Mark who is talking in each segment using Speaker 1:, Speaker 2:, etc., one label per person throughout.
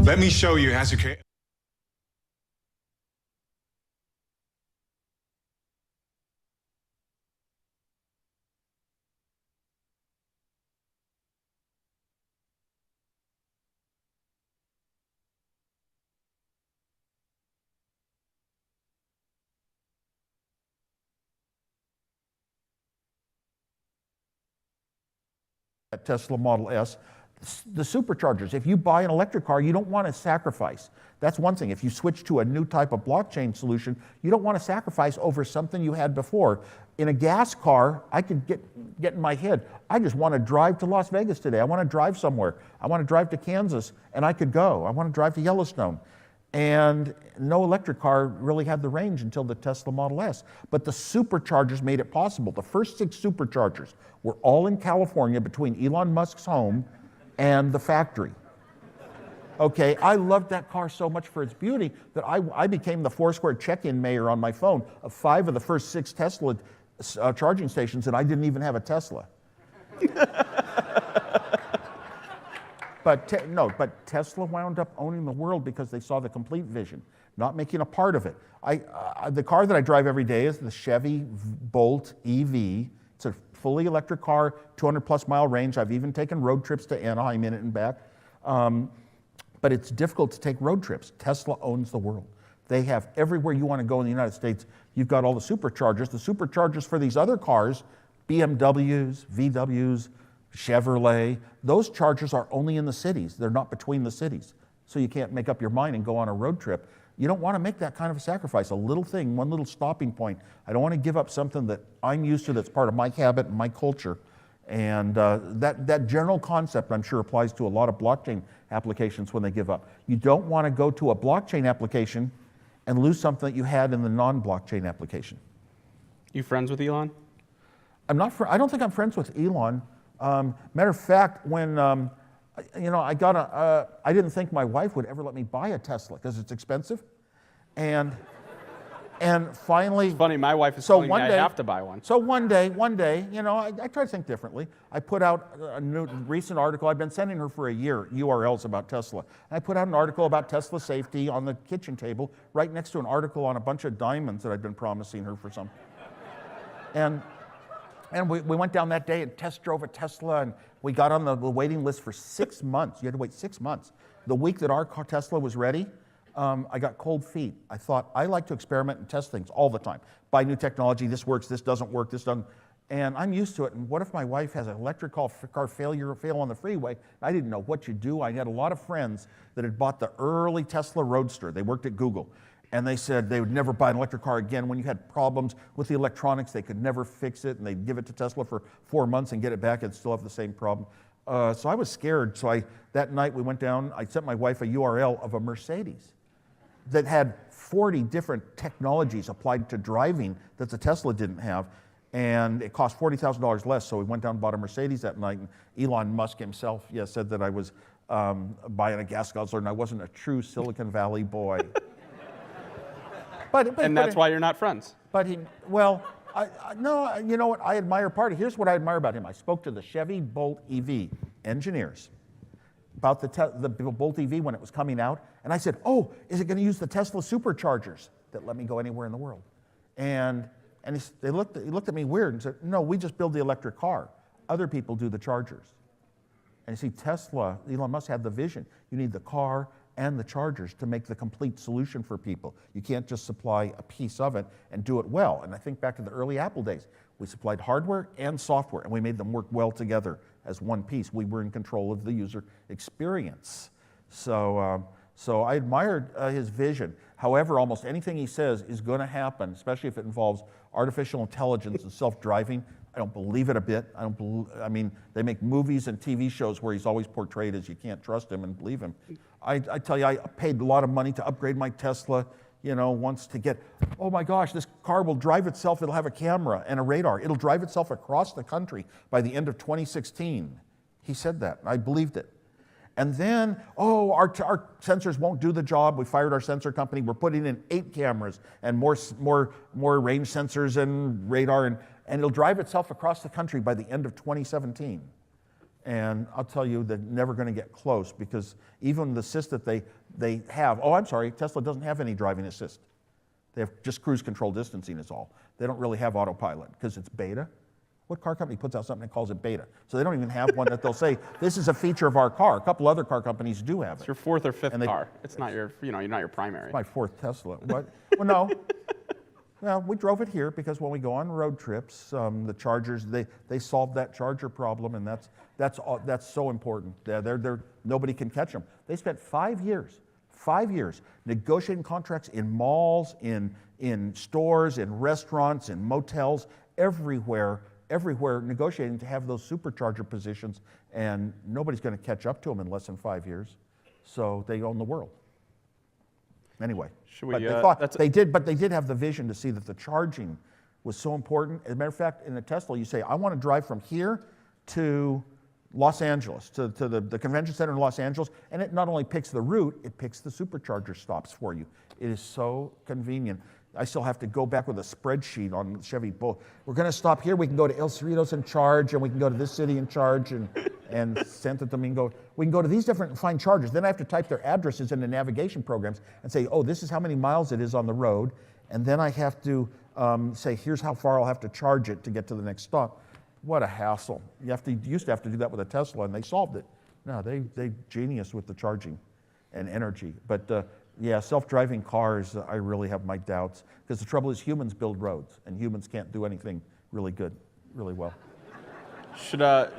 Speaker 1: Let me show you how to create.
Speaker 2: Tesla Model S, the superchargers. If you buy an electric car, you don't want to sacrifice. That's one thing. If you switch to a new type of blockchain solution, you don't want to sacrifice over something you had before. In a gas car, I could get in my head, I just want to drive to Las Vegas today. I want to drive somewhere. I want to drive to Kansas, and I could go. I want to drive to Yellowstone. And no electric car really had the range until the Tesla Model S. But the superchargers made it possible. The first 6 superchargers were all in California between Elon Musk's home and the factory. Okay, I loved that car so much for its beauty that I became the Foursquare check-in mayor on my phone of 5 of the first 6 Tesla charging stations, and I didn't even have a Tesla. But Tesla wound up owning the world because they saw the complete vision, not making a part of it. The car that I drive every day is the Chevy Bolt EV. It's a fully electric car, 200 plus mile range. I've even taken road trips to Anaheim in it and back. But it's difficult to take road trips. Tesla owns the world. They have everywhere you want to go in the United States, you've got all the superchargers. The superchargers for these other cars, BMWs, VWs, Chevrolet, those chargers are only in the cities. They're not between the cities. So you can't make up your mind and go on a road trip. You don't want to make that kind of a sacrifice. A little thing, one little stopping point. I don't want to give up something that I'm used to that's part of my habit and my culture. And that general concept, I'm sure, applies to a lot of blockchain applications when they give up. You don't want to go to a blockchain application and lose something that you had in the non-blockchain application.
Speaker 3: You friends with Elon?
Speaker 2: I don't think I'm friends with Elon. Matter of fact, when I didn't think my wife would ever let me buy a Tesla because it's expensive, and finally,
Speaker 3: it's funny. My wife is telling me I have to buy one.
Speaker 2: So one day, I try to think differently. I put out a new recent article. I've been sending her for a year URLs about Tesla. And I put out an article about Tesla safety on the kitchen table, right next to an article on a bunch of diamonds that I'd been promising her for some. And we went down that day and test drove a Tesla, and we got on the waiting list for 6 months. You had to wait 6 months. The week that our Tesla was ready, I got cold feet. I thought, I like to experiment and test things all the time. Buy new technology, this works, this doesn't work, this doesn't. And I'm used to it. And what if my wife has an electric car fail on the freeway? I didn't know what you do. I had a lot of friends that had bought the early Tesla Roadster. They worked at Google. And they said they would never buy an electric car again. When you had problems with the electronics, they could never fix it, and they'd give it to Tesla for 4 months and get it back and still have the same problem. So I was scared. So that night we went down, I sent my wife a URL of a Mercedes that had 40 different technologies applied to driving that the Tesla didn't have. And it cost $40,000 less. So we went down and bought a Mercedes that night. And Elon Musk himself, said that I was buying a gas guzzler and I wasn't a true Silicon Valley boy.
Speaker 3: And that's why you're not friends.
Speaker 2: No, you know what? I admire here's what I admire about him. I spoke to the Chevy Bolt EV engineers about the Bolt EV when it was coming out. And I said, oh, is it going to use the Tesla superchargers that let me go anywhere in the world? And he looked at me weird and said, no, we just build the electric car. Other people do the chargers. And you see, Tesla, Elon Musk had the vision. You need the car and the chargers to make the complete solution for people. You can't just supply a piece of it and do it well. And I think back to the early Apple days. We supplied hardware and software, and we made them work well together as one piece. We were in control of the user experience. So I admired his vision. However, almost anything he says is going to happen, especially if it involves artificial intelligence and self-driving. I don't believe it a bit. I mean, they make movies and TV shows where he's always portrayed as you can't trust him and believe him. I tell you, I paid a lot of money to upgrade my Tesla, once to get, oh my gosh, this car will drive itself. It'll have a camera and a radar. It'll drive itself across the country by the end of 2016. He said that. I believed it. And then, our sensors won't do the job. We fired our sensor company. We're putting in 8 cameras and more range sensors and radar, and it'll drive itself across the country by the end of 2017. And I'll tell you, they're never going to get close because even the assist that they have, oh, I'm sorry, Tesla doesn't have any driving assist. They have just cruise control distancing is all. They don't really have autopilot because it's beta. What car company puts out something and calls it beta? So they don't even have one that they'll say, this is a feature of our car. A couple other car companies do have it.
Speaker 3: It's your fourth or fifth car. It's not your, you're not your primary.
Speaker 2: It's my fourth Tesla. What? Well, no. Well, we drove it here because when we go on road trips, the chargers, they solved that charger problem, and that's so important. Nobody can catch them. They spent 5 years negotiating contracts in malls, in stores, in restaurants, in motels, everywhere negotiating to have those supercharger positions, and nobody's going to catch up to them in less than 5 years. So they own the world. Anyway, they did have the vision to see that the charging was so important. As a matter of fact, in a Tesla, you say, I want to drive from here to Los Angeles, to the convention center in Los Angeles, and it not only picks the route, it picks the supercharger stops for you. It is so convenient. I still have to go back with a spreadsheet on the Chevy Bolt. We're going to stop here. We can go to El Cerritos and charge, and we can go to this city and charge, and Santo Domingo. We can go to these different and find chargers. Then I have to type their addresses into navigation programs and say, oh, this is how many miles it is on the road. And then I have to say, here's how far I'll have to charge it to get to the next stop. What a hassle. You used to have to do that with a Tesla, and they solved it. No, they genius with the charging and energy. But yeah, self-driving cars, I really have my doubts. Because the trouble is humans build roads, and humans can't do anything really good, really well.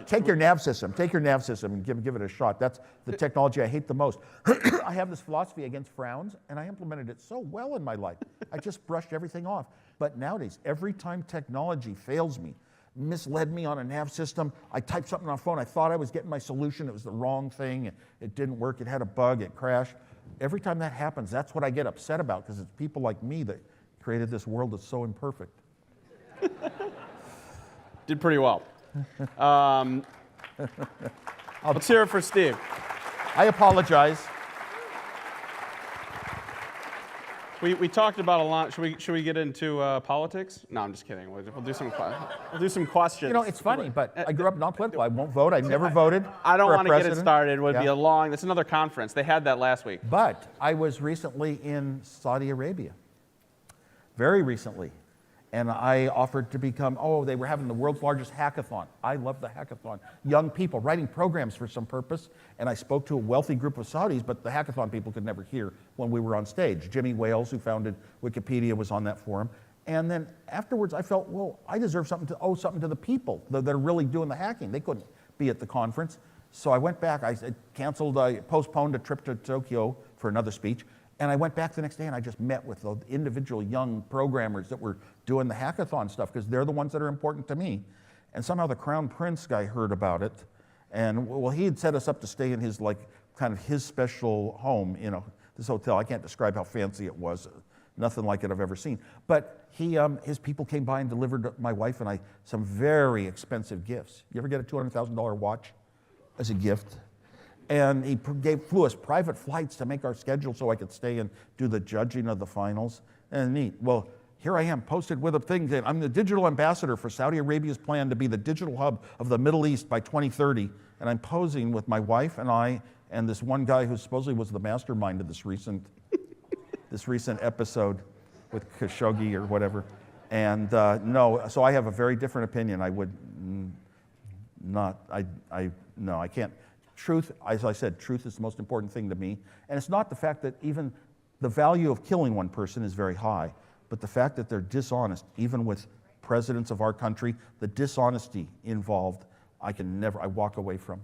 Speaker 2: Take your nav system and give it a shot. That's the technology I hate the most. I have this philosophy against frowns, and I implemented it so well in my life. I just brushed everything off. But nowadays, every time technology fails me, misled me on a nav system, I typed something on a phone, I thought I was getting my solution, it was the wrong thing, it didn't work, it had a bug, it crashed. Every time that happens, that's what I get upset about, because it's people like me that created this world that's so imperfect.
Speaker 3: Did pretty well. Let's hear it for Steve.
Speaker 2: I apologize.
Speaker 3: We talked about a lot. Should we get into politics? No, I'm just kidding. We'll do some questions.
Speaker 2: You know, it's funny, but I grew up non-political. I won't vote. I never voted.
Speaker 3: I don't want to get it started. It would be a long. It's another conference. They had that last week.
Speaker 2: But I was recently in Saudi Arabia, very recently, and I offered to become. Oh, they were having the world's largest hackathon. I love the hackathon. Young people writing programs for some purpose, and I spoke to a wealthy group of Saudis, but the hackathon people could never hear when we were on stage. Jimmy Wales, who founded Wikipedia, was on that forum. And then afterwards, I felt, well, I deserve something to the people that are really doing the hacking. They couldn't be at the conference. So I went back. I postponed a trip to Tokyo for another speech. And I went back the next day and I just met with the individual young programmers that were doing the hackathon stuff, because they're the ones that are important to me. And somehow the Crown Prince guy heard about it. And well, he had set us up to stay in his his special home, this hotel. I can't describe how fancy it was. Nothing like it I've ever seen. But his people came by and delivered my wife and I some very expensive gifts. You ever get a $200,000 watch as a gift? And he flew us private flights to make our schedule so I could stay and do the judging of the finals. And neat. Well, here I am, posted with a thing that I'm the digital ambassador for Saudi Arabia's plan to be the digital hub of the Middle East by 2030. And I'm posing with my wife and I and this one guy who supposedly was the mastermind of this recent episode with Khashoggi or whatever. And no, so I have a very different opinion. I would not, no, I can't. Truth, as I said, truth is the most important thing to me. And it's not the fact that even the value of killing one person is very high, but the fact that they're dishonest, even with presidents of our country, the dishonesty involved, I walk away from.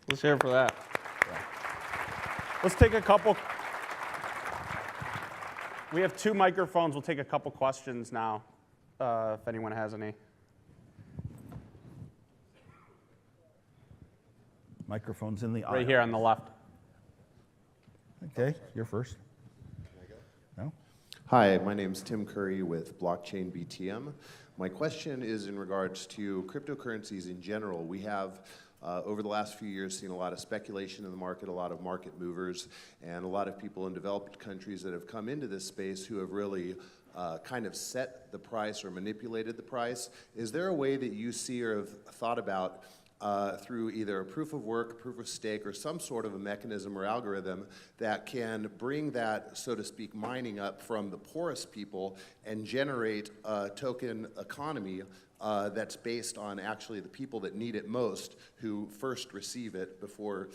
Speaker 3: Let's hear it for that. Yeah. Let's take a couple. We have 2 microphones. We'll take a couple questions now, if anyone has any.
Speaker 2: Microphone's in the aisle.
Speaker 3: Right here on the left.
Speaker 2: Okay, you're first.
Speaker 1: Can I go?
Speaker 2: No?
Speaker 1: Hi, my name's Tim Curry with Blockchain BTM. My question is in regards to cryptocurrencies in general. We have, over the last few years, seen a lot of speculation in the market, a lot of market movers, and a lot of people in developed countries that have come into this space who have really kind of set the price or manipulated the price. Is there a way that you see or have thought about through either a proof of work, proof of stake, or some sort of a mechanism or algorithm that can bring that, so to speak, mining up from the poorest people and generate a token economy that's based on actually the people that need it most who first receive it before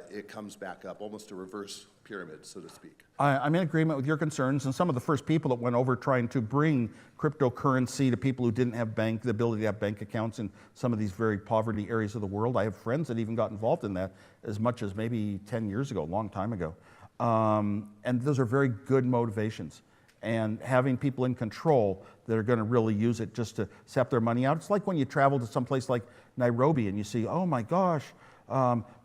Speaker 1: it comes back up, almost a reverse pyramid, so to speak.
Speaker 2: I'm in agreement with your concerns, and some of the first people that went over trying to bring cryptocurrency to people who didn't have the ability to have bank accounts in some of these very poverty areas of the world. I have friends that even got involved in that as much as maybe 10 years ago, a long time ago. And those are very good motivations. And having people in control that are going to really use it just to sap their money out. It's like when you travel to some place like Nairobi and you see, oh my gosh,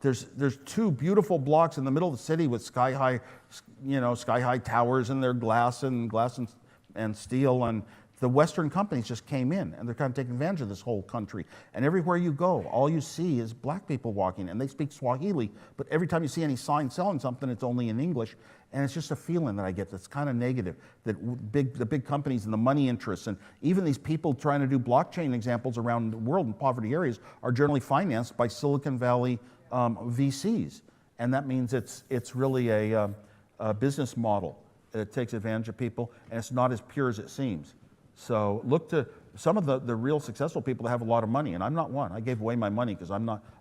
Speaker 2: there's two beautiful blocks in the middle of the city with sky high towers, and they're glass and steel, and the Western companies just came in and they're kind of taking advantage of this whole country. And everywhere you go, all you see is black people walking, and they speak Swahili, but every time you see any sign selling something, it's only in English. And it's just a feeling that I get that's kind of negative, that the big companies and the money interests, and even these people trying to do blockchain examples around the world in poverty areas are generally financed by Silicon Valley VCs. And that means it's really a business model that takes advantage of people, and it's not as pure as it seems. So look to some of the real successful people that have a lot of money, and I'm not one. I gave away my money because I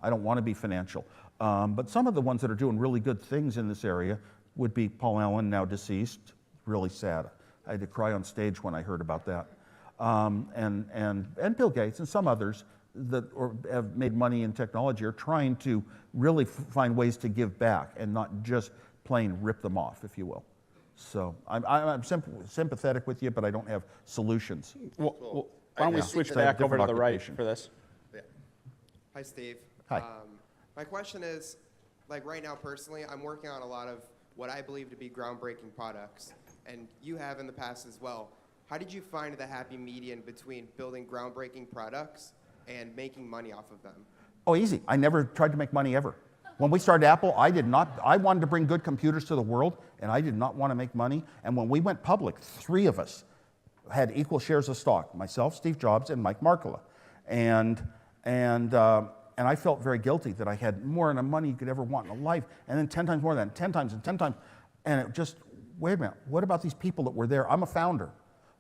Speaker 2: don't want to be financial. But some of the ones that are doing really good things in this area would be Paul Allen, now deceased. Really sad. I had to cry on stage when I heard about that. And Bill Gates and some others that have made money in technology are trying to really find ways to give back and not just plain rip them off, if you will. So I'm sympathetic with you, but I don't have solutions.
Speaker 3: Well, why don't we switch back over to the right for this?
Speaker 4: Yeah. Hi, Steve.
Speaker 2: Hi.
Speaker 4: My question is, like right now personally, I'm working on a lot of what I believe to be groundbreaking products, and you have in the past as well. How did you find the happy median between building groundbreaking products and making money off of them?
Speaker 2: Oh, easy. I never tried to make money ever. When we started Apple, I wanted to bring good computers to the world, and I did not want to make money. And when we went public, 3 of us had equal shares of stock, myself, Steve Jobs, and Mike Markkula. And I felt very guilty that I had more than the money you could ever want in life, and then 10 times more than that, 10 times and 10 times. And it just, wait a minute, what about these people that were there? I'm a founder.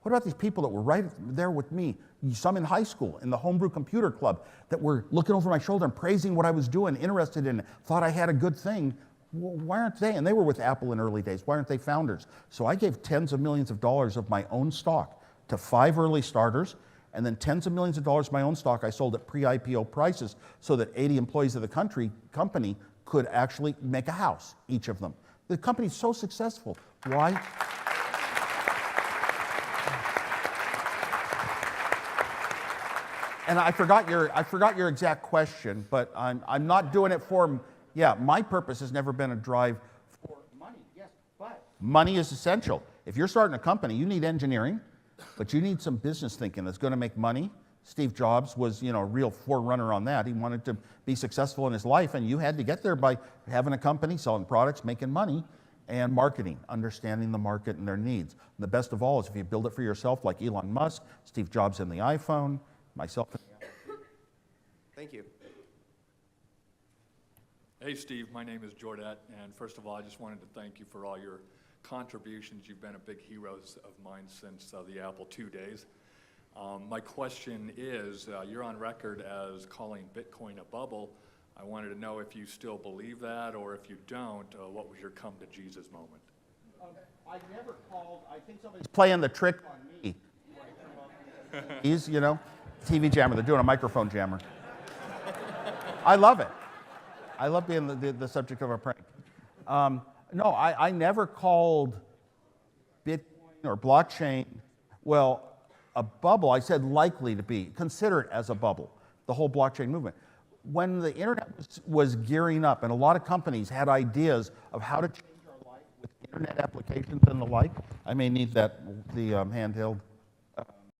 Speaker 2: What about these people that were right there with me, some in high school, in the Homebrew Computer Club, that were looking over my shoulder and praising what I was doing, interested in it, thought I had a good thing? Well, why aren't they? And they were with Apple in early days. Why aren't they founders? So I gave tens of millions of dollars of my own stock to 5 early starters, and then tens of millions of dollars of my own stock I sold at pre-IPO prices so that 80 employees of the company could actually make a house, each of them. The company's so successful. Why? And I forgot your exact question, but I'm not doing it for, my purpose has never been a drive for money, yes, but money is essential. If you're starting a company, you need engineering, but you need some business thinking that's going to make money. Steve Jobs was, a real forerunner on that. He wanted to be successful in his life, and you had to get there by having a company, selling products, making money, and marketing, understanding the market and their needs. And the best of all is if you build it for yourself, like Elon Musk, Steve Jobs in the iPhone, myself.
Speaker 4: Thank you.
Speaker 5: Hey, Steve, my name is Jordette, and first of all, I just wanted to thank you for all your contributions. You've been a big hero of mine since the Apple II days. My question is, you're on record as calling Bitcoin a bubble. I wanted to know if you still believe that, or if you don't, what was your come to Jesus moment?
Speaker 2: I never called, I think somebody's playing the trick on me. He's, TV jammer, they're doing a microphone jammer. I love it. I love being the subject of a prank. No, I never called Bitcoin or blockchain, a bubble. I said likely to be. Consider it as a bubble, the whole blockchain movement. When the internet was gearing up and a lot of companies had ideas of how to change our life with internet applications and the like, I may need the handheld